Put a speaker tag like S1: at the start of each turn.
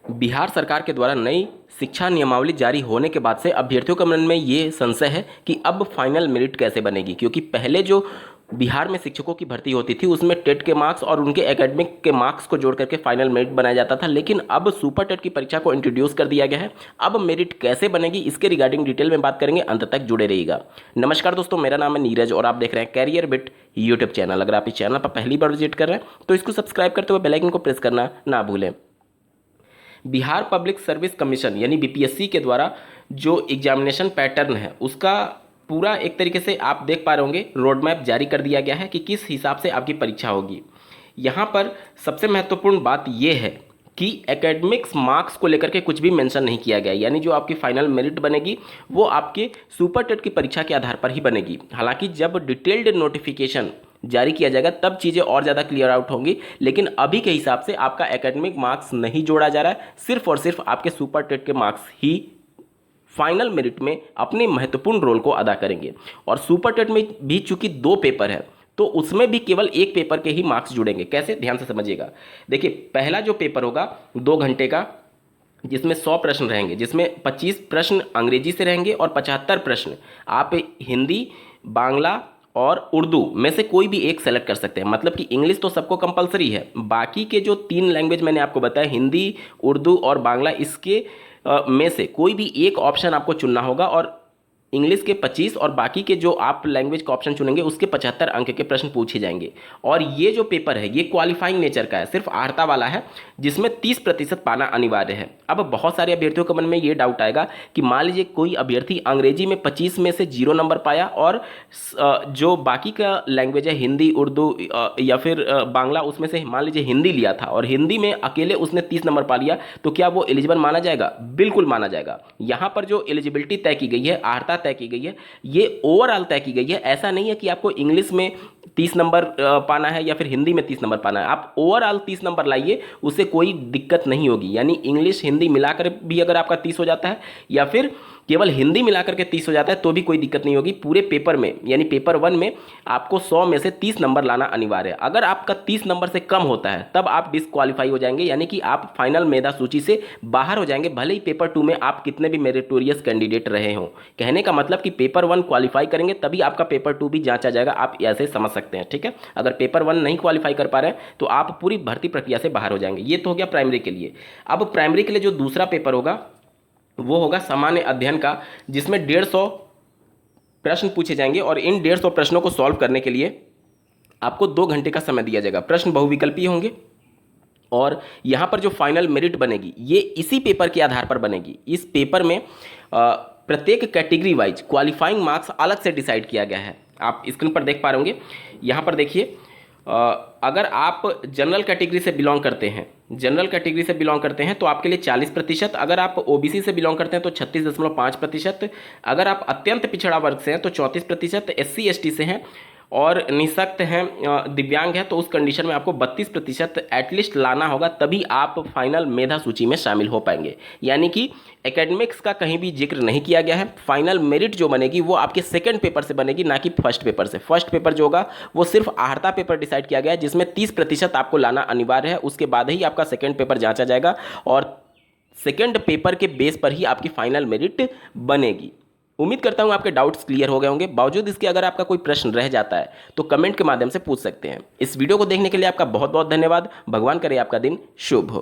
S1: बिहार सरकार के द्वारा नई शिक्षा नियमावली जारी होने के बाद से अभ्यर्थियों के मन में ये संशय है कि अब फाइनल मेरिट कैसे बनेगी, क्योंकि पहले जो बिहार में शिक्षकों की भर्ती होती थी उसमें टेट के मार्क्स और उनके एकेडमिक के मार्क्स को जोड़ करके फाइनल मेरिट बनाया जाता था। लेकिन अब सुपर टेट की परीक्षा को इंट्रोड्यूस कर दिया गया है। अब मेरिट कैसे बनेगी इसके रिगार्डिंग डिटेल में बात करेंगे, अंत तक जुड़े रहिएगा। नमस्कार दोस्तों, मेरा नाम है नीरज और आप देख रहे हैं कैरियर बिट यूट्यूब चैनल। अगर आप इस चैनल पर पहली बार विजिट कर रहे हैं तो इसको सब्सक्राइब करते हुए बेल आइकन को प्रेस करना ना भूलें। बिहार पब्लिक सर्विस कमीशन यानी बीपीएससी के द्वारा जो एग्जामिनेशन पैटर्न है उसका पूरा एक तरीके से आप देख पा रहे होंगे रोड मैप जारी कर दिया गया है कि किस हिसाब से आपकी परीक्षा होगी। यहाँ पर सबसे महत्वपूर्ण बात यह है कि एकेडमिक्स मार्क्स को लेकर के कुछ भी मेंशन नहीं किया गया, यानी जो आपकी फाइनल मेरिट बनेगी वो आपके सुपर टेट की परीक्षा के आधार पर ही बनेगी। हालांकि जब डिटेल्ड नोटिफिकेशन जारी किया जाएगा तब चीज़ें और ज़्यादा क्लियर आउट होंगी, लेकिन अभी के हिसाब से आपका एकेडमिक मार्क्स नहीं जोड़ा जा रहा है, सिर्फ और सिर्फ आपके सुपर टेट के मार्क्स ही फाइनल मेरिट में अपने महत्वपूर्ण रोल को अदा करेंगे। और सुपर टेट में भी चूंकि 2 पेपर है तो उसमें भी केवल एक पेपर के ही मार्क्स जुड़ेंगे। कैसे, ध्यान से समझिएगा। देखिए, पहला जो पेपर होगा 2 घंटे का, जिसमें 100 प्रश्न रहेंगे, जिसमें 25 प्रश्न अंग्रेजी से रहेंगे और 75 प्रश्न आप हिंदी, बांग्ला और उर्दू में से कोई भी एक सेलेक्ट कर सकते हैं। मतलब कि इंग्लिश तो सबको कंपलसरी है, बाकी के जो 3 लैंग्वेज मैंने आपको बताया हिंदी, उर्दू और बांग्ला, इसके में से कोई भी एक ऑप्शन आपको चुनना होगा और इंग्लिश के 25 और बाकी के जो आप लैंग्वेज का ऑप्शन चुनेंगे उसके 75 अंक के प्रश्न पूछे जाएंगे। और ये जो पेपर है ये क्वालिफाइंग नेचर का है, सिर्फ अर्हता वाला है, जिसमें 30% पाना अनिवार्य है। अब बहुत सारे अभ्यर्थियों के मन में ये डाउट आएगा कि मान लीजिए कोई अभ्यर्थी अंग्रेजी में 25 में से 0 नंबर पाया और जो बाकी का लैंग्वेज है हिंदी, उर्दू या फिर बांग्ला, उसमें से मान लीजिए हिंदी लिया था और हिंदी में अकेले उसने 30 नंबर पा लिया, तो क्या वो एलिजिबल माना जाएगा? बिल्कुल माना जाएगा। यहाँ पर जो एलिजिबिलिटी तय की गई है, अर्हता तय की गई है, ये ओवरऑल तय की गई है। ऐसा नहीं है कि आपको इंग्लिश में 30 नंबर पाना है या फिर हिंदी में 30 नंबर पाना है। आप ओवरऑल 30 नंबर लाइए, उससे कोई दिक्कत नहीं होगी। यानी इंग्लिश हिंदी मिलाकर भी अगर आपका 30 हो जाता है या फिर केवल हिंदी मिलाकर के 30 हो जाता है तो भी कोई दिक्कत नहीं होगी। पूरे पेपर में यानी पेपर 1 में आपको 100 में से 30 नंबर लाना अनिवार्य है। अगर आपका 30 नंबर से कम होता है तब आप डिस्क्वालीफाई हो जाएंगे, यानी कि आप फाइनल मेधा सूची से बाहर हो जाएंगे, भले ही पेपर 2 में आप कितने भी मेरिटोरियस कैंडिडेट रहे हों। कहने का मतलब कि पेपर 1 क्वालिफाई करेंगे तभी आपका पेपर 2 भी जांचा जाएगा। आप ऐसे समझ सकते हैं, ठीक है। अगर पेपर 1 नहीं क्वालिफाई कर पा रहे हैं तो आप पूरी भर्ती प्रक्रिया से बाहर हो जाएंगे। ये तो हो गया प्राइमरी के लिए। अब प्राइमरी के लिए जो दूसरा पेपर होगा वो होगा सामान्य अध्ययन का, जिसमें 150 प्रश्न पूछे जाएंगे और इन 150 प्रश्नों को सॉल्व करने के लिए आपको 2 घंटे का समय दिया जाएगा। प्रश्न बहुविकल्पीय होंगे और यहाँ पर जो फाइनल मेरिट बनेगी ये इसी पेपर के आधार पर बनेगी। इस पेपर में प्रत्येक कैटेगरी वाइज क्वालिफाइंग मार्क्स अलग से डिसाइड किया गया है। आप स्क्रीन पर देख पा रहे होंगे। यहाँ पर देखिए, अगर आप जनरल कैटेगरी से बिलोंग करते हैं तो आपके लिए 40%। अगर आप ओबीसी से बिलोंग करते हैं तो 36.5%। अगर आप अत्यंत पिछड़ा वर्ग से हैं तो 34%। एससी एसटी से हैं और निःशक्त हैं, दिव्यांग है, तो उस कंडीशन में आपको 32% एटलीस्ट लाना होगा, तभी आप फाइनल मेधा सूची में शामिल हो पाएंगे। यानी कि एकेडमिक्स का कहीं भी जिक्र नहीं किया गया है। फाइनल मेरिट जो बनेगी वो आपके सेकंड पेपर से बनेगी, ना कि फर्स्ट पेपर से। फर्स्ट पेपर जो होगा वो सिर्फ अर्हता पेपर डिसाइड किया गया है, जिसमें 30% आपको लाना अनिवार्य है। उसके बाद ही आपका सेकेंड पेपर जांचा जाएगा और सेकेंड पेपर के बेस पर ही आपकी फाइनल मेरिट बनेगी। उम्मीद करता हूं आपके डाउट्स क्लियर हो गए होंगे। बावजूद इसके अगर आपका कोई प्रश्न रह जाता है तो कमेंट के माध्यम से पूछ सकते हैं। इस वीडियो को देखने के लिए आपका बहुत बहुत धन्यवाद। भगवान करे आपका दिन शुभ हो।